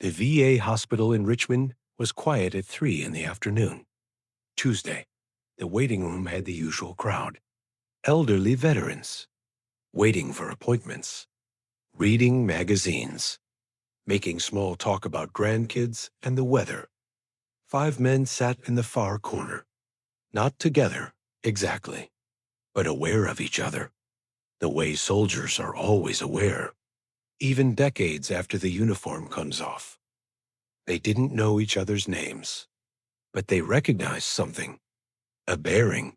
The VA hospital in Richmond was quiet at 3 in the afternoon. Tuesday, the waiting room had the usual crowd. Elderly veterans, waiting for appointments, reading magazines, making small talk about grandkids and the weather. 5 men sat in the far corner, not together, exactly, but aware of each other, the way soldiers are always aware, even decades after the uniform comes off. They didn't know each other's names, but they recognized something, a bearing,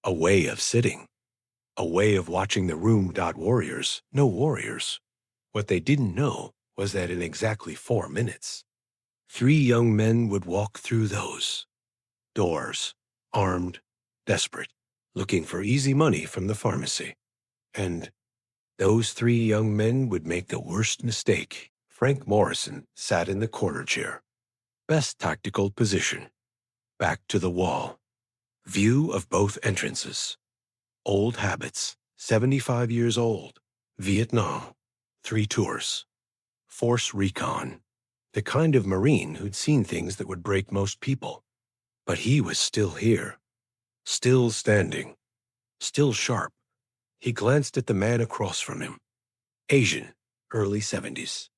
a way of sitting, a way of watching the room. Warriors, no warriors. What they didn't know was that in exactly 4 minutes, 3 young men would walk through those doors, armed, desperate, looking for easy money from the pharmacy. And those 3 young men would make the worst mistake. Frank Morrison sat in the corner chair. Best tactical position. Back to the wall. View of both entrances. Old habits. 75 years old. Vietnam. 3 tours. Force Recon. The kind of Marine who'd seen things that would break most people. But he was still here. Still standing. Still sharp. He glanced at the man across from him. Asian, early 70s.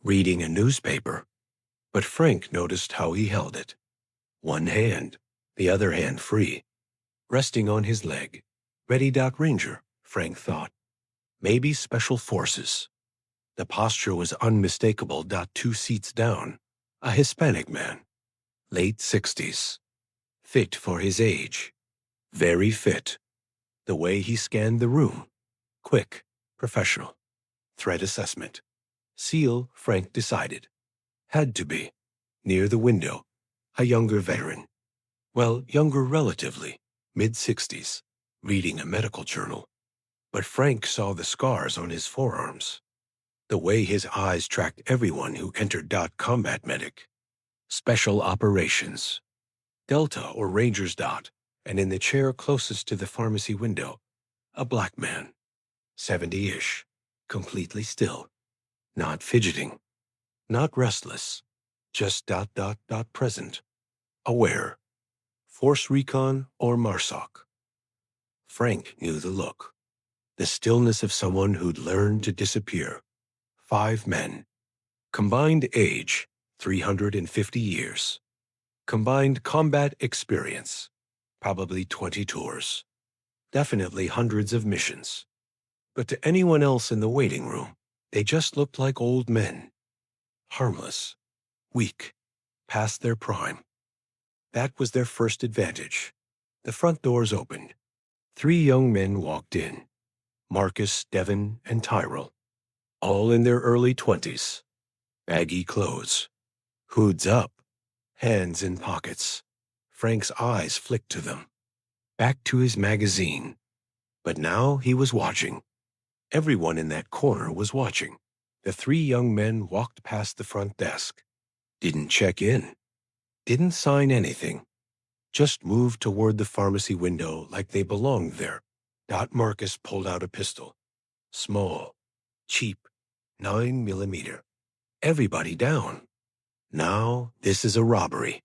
Reading a newspaper. But Frank noticed how he held it. One hand, the other hand free, resting on his leg. Ready. Ranger, Frank thought. Maybe Special Forces. The posture was unmistakable. 2 seats down. A Hispanic man. Late 60s. Fit for his age. Very fit. The way he scanned the room. Quick, professional. Threat assessment. SEAL, Frank decided. Had to be. Near the window. A younger veteran. Well, younger relatively. Mid-60s. Reading a medical journal. But Frank saw the scars on his forearms. The way his eyes tracked everyone who entered. Combat medic. Special operations. Delta or Rangers. And in the chair closest to the pharmacy window, a black man. 70-ish. Completely still. Not fidgeting. Not restless. Just ... present. Aware. Force Recon or MARSOC. Frank knew the look. The stillness of someone who'd learned to disappear. 5 men. Combined age, 350 years. Combined combat experience, probably 20 tours. Definitely hundreds of missions. But to anyone else in the waiting room, they just looked like old men. Harmless. Weak. Past their prime. That was their first advantage. The front doors opened. 3 young men walked in. Marcus, Devin, and Tyrell. All in their early 20s. Baggy clothes. Hoods up. Hands in pockets. Frank's eyes flicked to them. Back to his magazine. But now he was watching. Everyone in that corner was watching. The 3 young men walked past the front desk. Didn't check in. Didn't sign anything. Just moved toward the pharmacy window like they belonged there. Marcus pulled out a pistol. Small. Cheap. 9mm. Everybody down. Now this is a robbery.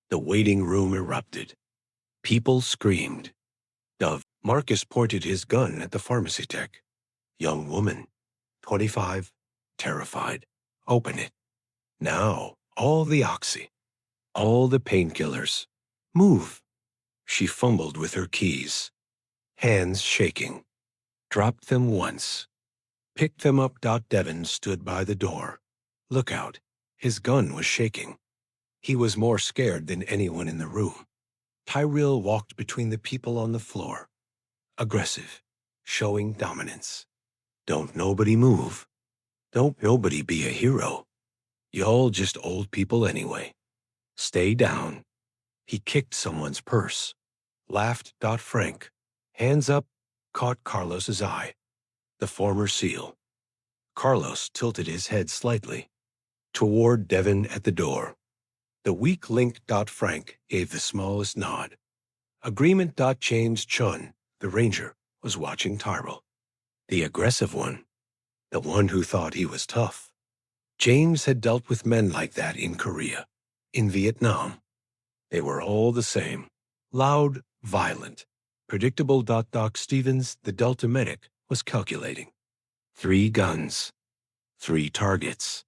The waiting room erupted. People screamed. Marcus pointed his gun at the pharmacy tech. Young woman. 25. Terrified. Open it. Now, all the oxy. All the painkillers. Move. She fumbled with her keys. Hands shaking. Dropped them once. Picked them up. Devin stood by the door. Lookout. His gun was shaking. He was more scared than anyone in the room. Tyrell walked between the people on the floor. Aggressive. Showing dominance. Don't nobody move. Don't nobody be a hero. Y'all just old people anyway. Stay down. He kicked someone's purse. Laughed. Frank. Hands up. Caught Carlos's eye. The former SEAL. Carlos tilted his head slightly. Toward Devin at the door. The weak link. Frank gave the smallest nod. Agreement. James Chen, the ranger, was watching Tyrell. The aggressive one. The one who thought he was tough. James had dealt with men like that in Korea, in Vietnam. They were all the same. Loud, violent. Predictable. Doc Stevens, the Delta medic, was calculating. 3 guns. 3 targets.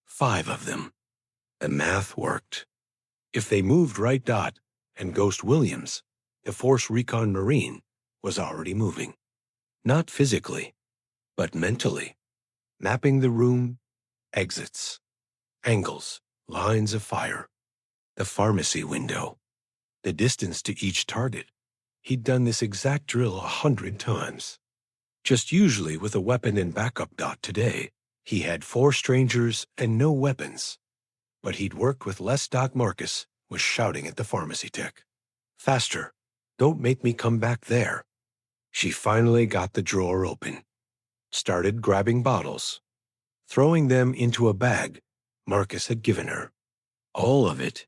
5 of them. The math worked. If they moved right. And Ghost Williams, the Force Recon Marine, was already moving. Not physically, but mentally. Mapping the room, exits, angles, lines of fire. The pharmacy window. The distance to each target. He'd done this exact drill 100 times. Just usually with a weapon and backup. Today, he had 4 strangers and no weapons. But he'd worked with less. Marcus was shouting at the pharmacy tech. Faster. Don't make me come back there. She finally got the drawer open. Started grabbing bottles. Throwing them into a bag Marcus had given her. All of it.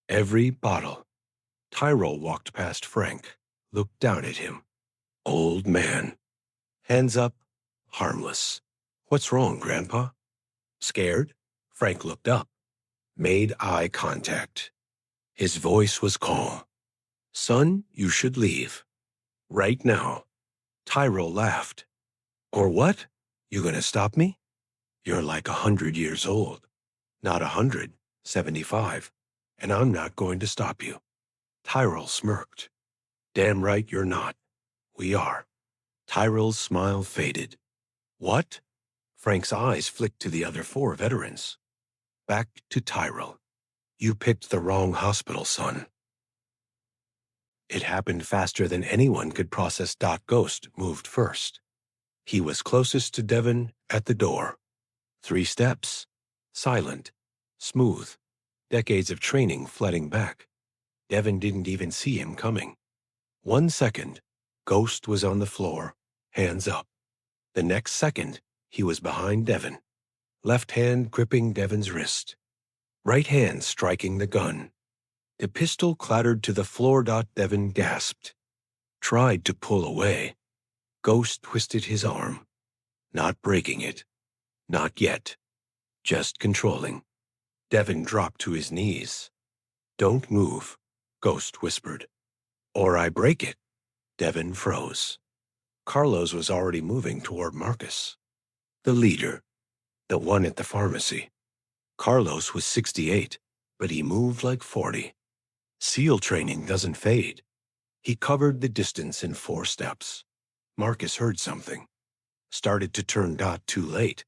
Every bottle. Tyrell walked past Frank, looked down at him. Old man. Hands up, harmless. What's wrong, Grandpa? Scared? Frank looked up, made eye contact. His voice was calm. Son, you should leave. Right now. Tyrell laughed. Or what? You gonna stop me? You're like 100 years old. Not 100, 75. And I'm not going to stop you. Tyrell smirked. Damn right you're not. We are. Tyrell's smile faded. What? Frank's eyes flicked to the other 4 veterans. Back to Tyrell. You picked the wrong hospital, son. It happened faster than anyone could process. Ghost moved first. He was closest to Devon at the door. 3 steps. Silent. Smooth. Decades of training flooding back. Devon didn't even see him coming. 1 second, Ghost was on the floor, hands up. The next second, he was behind Devon. Left hand gripping Devon's wrist. Right hand striking the gun. The pistol clattered to the floor. Devon gasped. Tried to pull away. Ghost twisted his arm. Not breaking it. Not yet. Just controlling. Devon dropped to his knees. Don't move, Ghost whispered. Or I break it. Devon froze. Carlos was already moving toward Marcus. The leader. The one at the pharmacy. Carlos was 68, but he moved like 40. SEAL training doesn't fade. He covered the distance in 4 steps. Marcus heard something. Started to turn. Too late.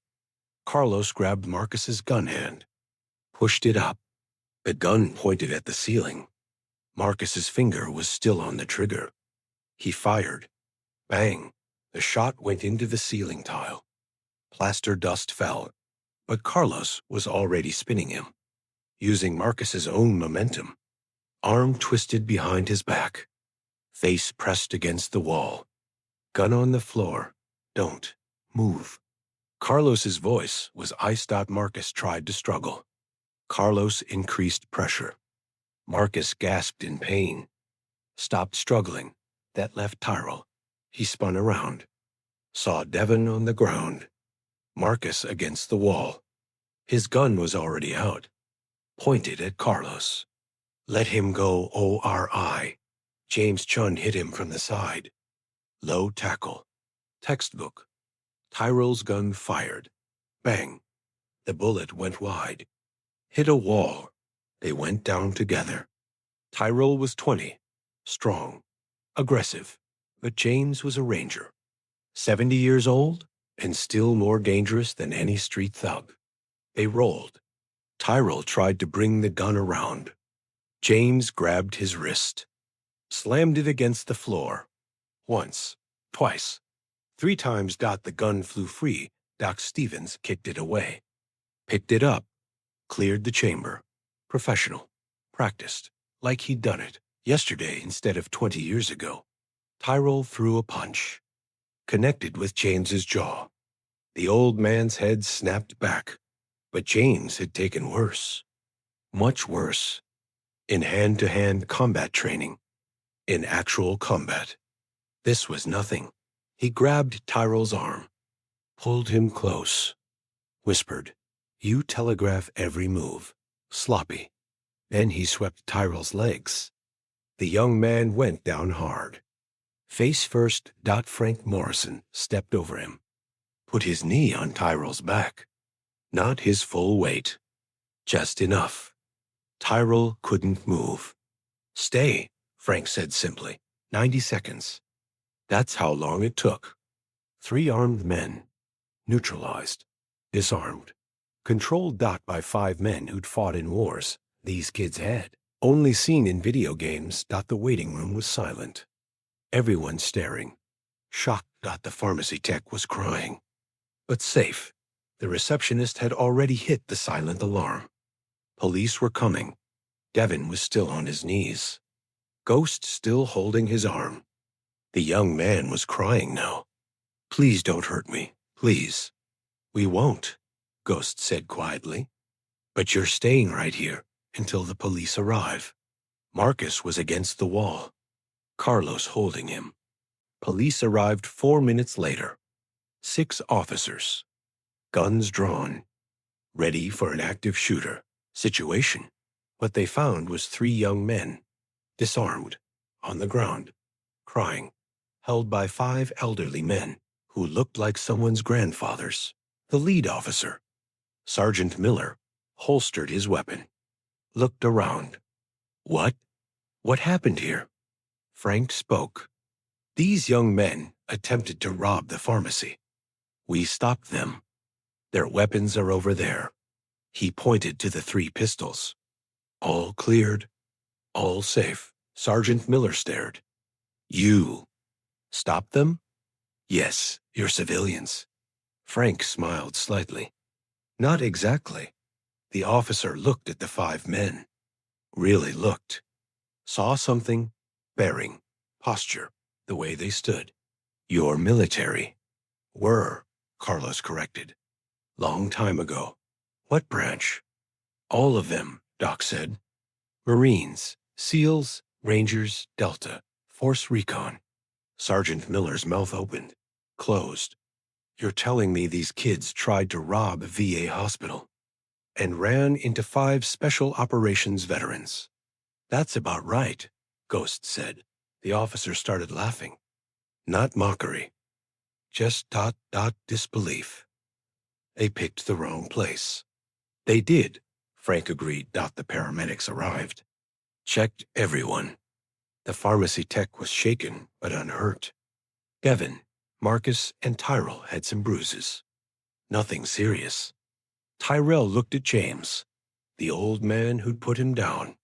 Carlos grabbed Marcus's gun hand. Pushed it up. The gun pointed at the ceiling. Marcus's finger was still on the trigger. He fired. Bang. The shot went into the ceiling tile. Plaster dust fell, but Carlos was already spinning him, using Marcus's own momentum. Arm twisted behind his back. Face pressed against the wall. Gun on the floor. Don't move. Carlos's voice was ice. Marcus tried to struggle. Carlos increased pressure. Marcus gasped in pain. Stopped struggling. That left Tyrell. He spun around. Saw Devon on the ground. Marcus against the wall. His gun was already out. Pointed at Carlos. Let him go, ORI. James Chen hit him from the side. Low tackle. Textbook. Tyrell's gun fired. Bang. The bullet went wide. Hit a wall. They went down together. Tyrell was 20. Strong. Aggressive. But James was a ranger. 70 years old and still more dangerous than any street thug. They rolled. Tyrell tried to bring the gun around. James grabbed his wrist. Slammed it against the floor. Once. Twice. 3 times. The gun flew free. Doc Stevens kicked it away. Picked it up. Cleared the chamber. Professional. Practiced. Like he'd done it yesterday instead of 20 years ago. Tyrell threw a punch. Connected with James's jaw. The old man's head snapped back. But James had taken worse. Much worse. In hand-to-hand combat training. In actual combat. This was nothing. He grabbed Tyrell's arm. Pulled him close. Whispered, You telegraph every move. Sloppy. Then he swept Tyrell's legs. The young man went down hard. Face first, Frank Morrison stepped over him. Put his knee on Tyrell's back. Not his full weight. Just enough. Tyrell couldn't move. Stay, Frank said simply. 90 seconds. That's how long it took. 3 armed men. Neutralized. Disarmed. Controlled by 5 men who'd fought in wars these kids had. Only seen in video games. The waiting room was silent. Everyone staring. Shocked. The pharmacy tech was crying. But safe. The receptionist had already hit the silent alarm. Police were coming. Devin was still on his knees. Ghost still holding his arm. The young man was crying now. Please don't hurt me. Please. We won't, Ghost said quietly. But you're staying right here until the police arrive. Marcus was against the wall. Carlos holding him. Police arrived 4 minutes later. 6 officers. Guns drawn. Ready for an active shooter situation. What they found was 3 young men. Disarmed. On the ground. Crying. Held by 5 elderly men who looked like someone's grandfathers. The lead officer, Sergeant Miller, holstered his weapon. Looked around. What? What happened here? Frank spoke. These young men attempted to rob the pharmacy. We stopped them. Their weapons are over there. He pointed to the 3 pistols. All cleared. All safe. Sergeant Miller stared. You stopped them? Yes, you're civilians. Frank smiled slightly. Not exactly. The officer looked at the 5 men. Really looked. Saw something. Bearing. Posture. The way they stood. You're military. Were, Carlos corrected. Long time ago. What branch? All of them, Doc said. Marines, SEALs, Rangers, Delta, Force Recon. Sergeant Miller's mouth opened. Closed. You're telling me these kids tried to rob a VA hospital and ran into 5 special operations veterans. That's about right, Ghost said. The officer started laughing. Not mockery. Just disbelief. They picked the wrong place. They did, Frank agreed. The paramedics arrived. Checked everyone. The pharmacy tech was shaken but unhurt. Devin, Marcus, and Tyrell had some bruises. Nothing serious. Tyrell looked at James, the old man who'd put him down.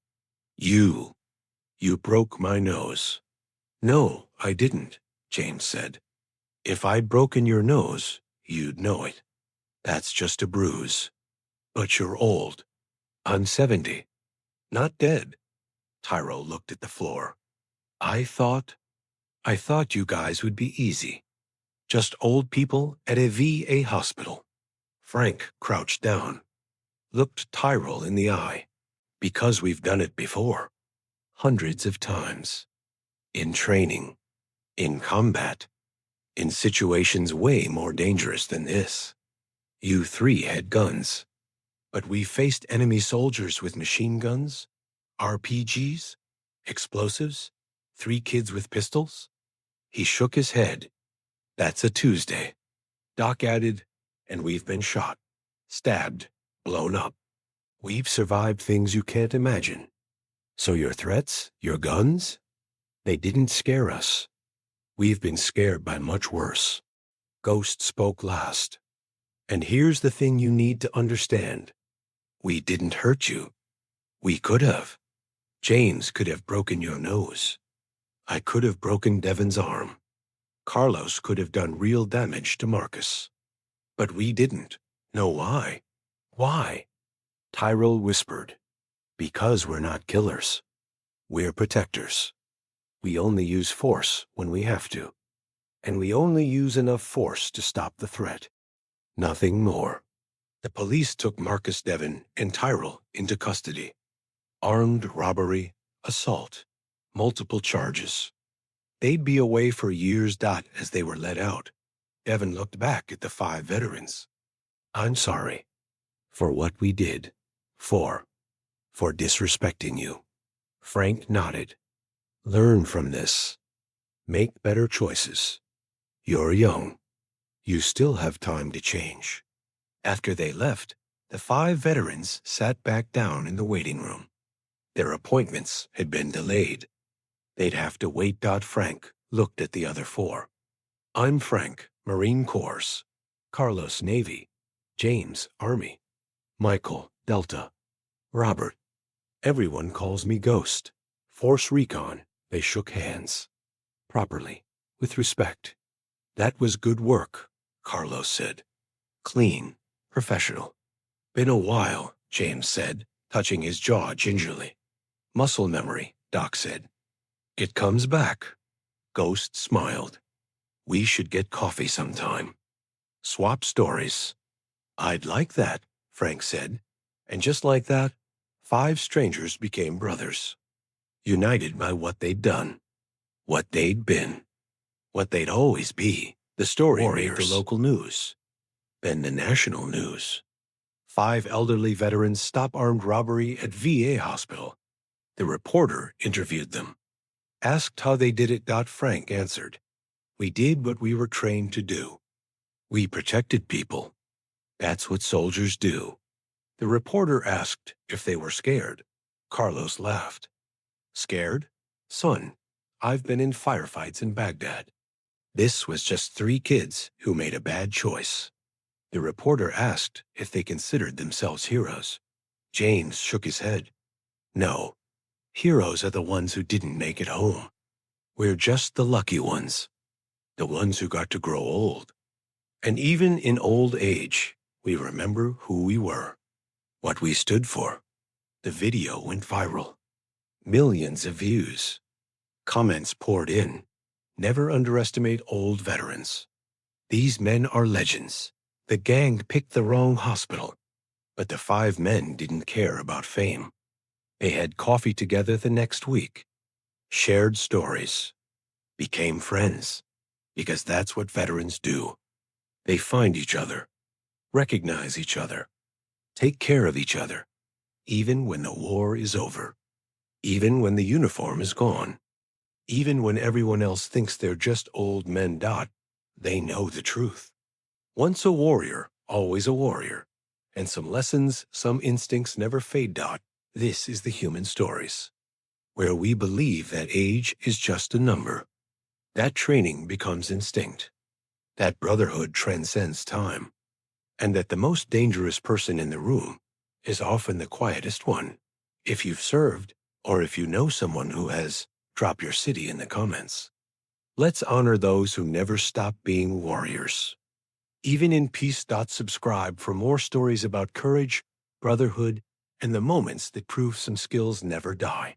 You broke my nose. No, I didn't, James said. If I'd broken your nose, you'd know it. That's just a bruise. But you're old. I'm 70. Not dead. Tyrell looked at the floor. I thought you guys would be easy. Just old people at a VA hospital. Frank crouched down. Looked Tyrell in the eye. Because we've done it before. Hundreds of times. In training. In combat. In situations way more dangerous than this. You 3 had guns. But we faced enemy soldiers with machine guns, RPGs, explosives, 3 kids with pistols. He shook his head. That's a Tuesday. Doc added, and we've been shot, stabbed, blown up. We've survived things you can't imagine. So your threats, your guns, they didn't scare us. We've been scared by much worse. Ghost spoke last. And here's the thing you need to understand. We didn't hurt you. We could have. James could have broken your nose. I could have broken Devin's arm. Carlos could have done real damage to Marcus. But we didn't. Know why? Why? Tyrell whispered. Because we're not killers. We're protectors. We only use force when we have to. And we only use enough force to stop the threat. Nothing more. The police took Marcus, Devin, and Tyrell into custody. Armed robbery, assault, multiple charges. They'd be away for years. As they were let out, Devin looked back at the 5 veterans. I'm sorry. For what we did. 4. For disrespecting you. Frank nodded. Learn from this. Make better choices. You're young. You still have time to change. After they left, the 5 veterans sat back down in the waiting room. Their appointments had been delayed. They'd have to wait. Frank looked at the other 4. I'm Frank, Marine Corps. Carlos, Navy. James, Army. Michael, Delta. Robert. Everyone calls me Ghost. Force Recon. They shook hands. Properly, with respect. That was good work, Carlos said. Clean, professional. Been a while, James said, touching his jaw gingerly. Muscle memory, Doc said. It comes back. Ghost smiled. We should get coffee sometime. Swap stories. I'd like that, Frank said. And just like that, 5 strangers became brothers. United by what they'd done. What they'd been. What they'd always be. The story made the local news. Then the national news. 5 elderly veterans stop armed robbery at VA hospital. The reporter interviewed them. Asked how they did it. Frank answered. We did what we were trained to do. We protected people. That's what soldiers do. The reporter asked if they were scared. Carlos laughed. Scared? Son, I've been in firefights in Baghdad. This was just 3 kids who made a bad choice. The reporter asked if they considered themselves heroes. James shook his head. No, heroes are the ones who didn't make it home. We're just the lucky ones. The ones who got to grow old. And even in old age, we remember who we were. What we stood for. The video went viral. Millions of views. Comments poured in. Never underestimate old veterans. These men are legends. The gang picked the wrong hospital. But the 5 men didn't care about fame. They had coffee together the next week. Shared stories. Became friends. Because that's what veterans do. They find each other. Recognize each other. Take care of each other. Even when the war is over. Even when the uniform is gone. Even when everyone else thinks they're just old men. They know the truth. Once a warrior, always a warrior. And some lessons, some instincts never fade. This is the human stories. Where we believe that age is just a number. That training becomes instinct. That brotherhood transcends time. And that the most dangerous person in the room is often the quietest one. If you've served, or if you know someone who has, drop your city in the comments. Let's honor those who never stop being warriors. Even in peace. Subscribe for more stories about courage, brotherhood, and the moments that prove some skills never die.